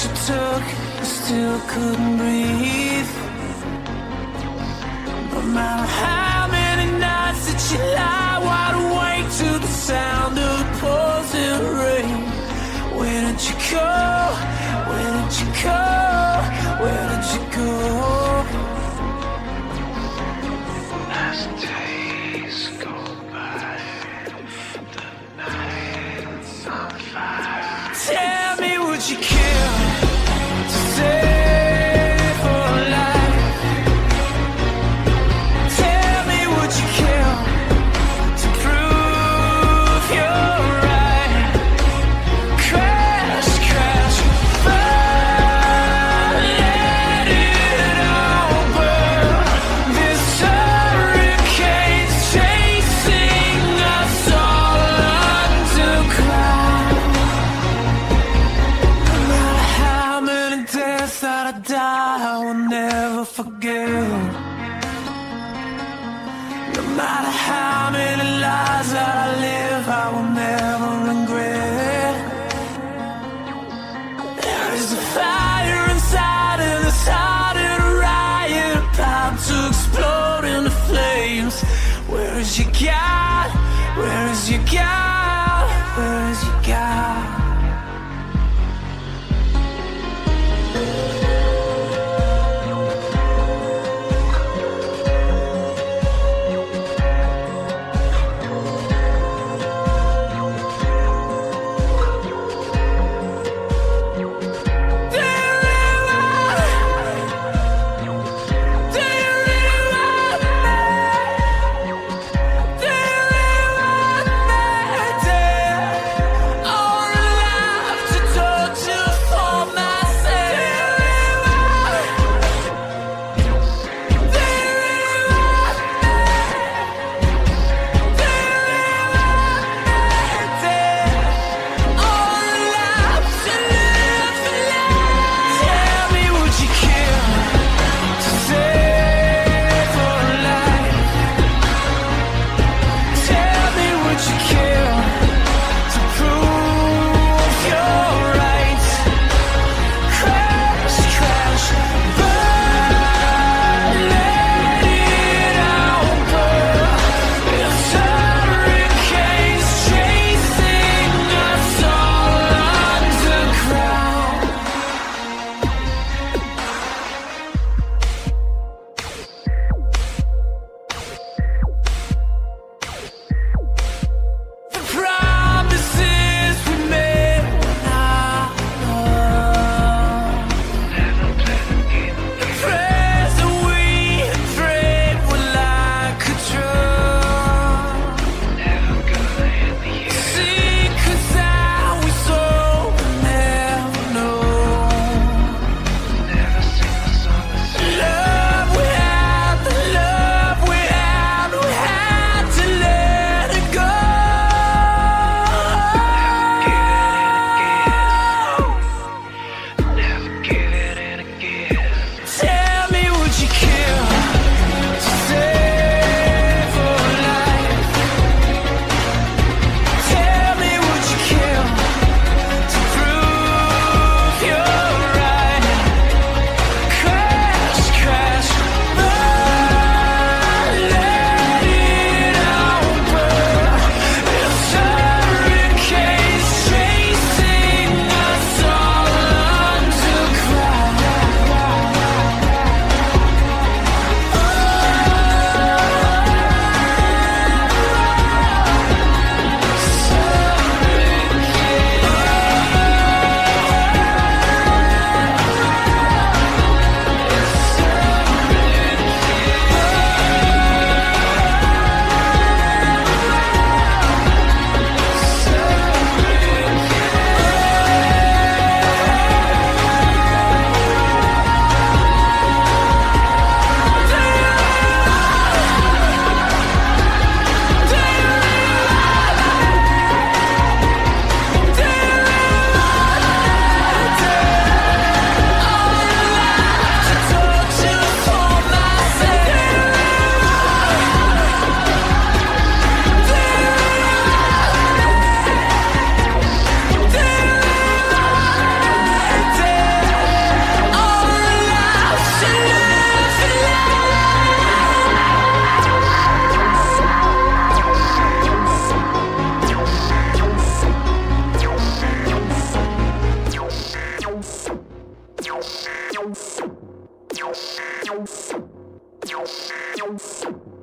you took, I still couldn't breathe. No matter how many nights that you lie wide awake to the sound of the pouring rain. Where did you go? Where did you go? Where did you go? As days go by, the night's on fire. Tell me, would you kill to save for life? Tell me, would you kill to prove you're right? Crash, crash, burn, let it all burn. This hurricane's chasing us all underground. No matter how many deaths that I die, I will never forget. No matter how many lies that I live, I will never regret. There is a fire inside and it's starting a riot, about to explode into flames. Where is your God? Where is your God? Where is your God? Thank you.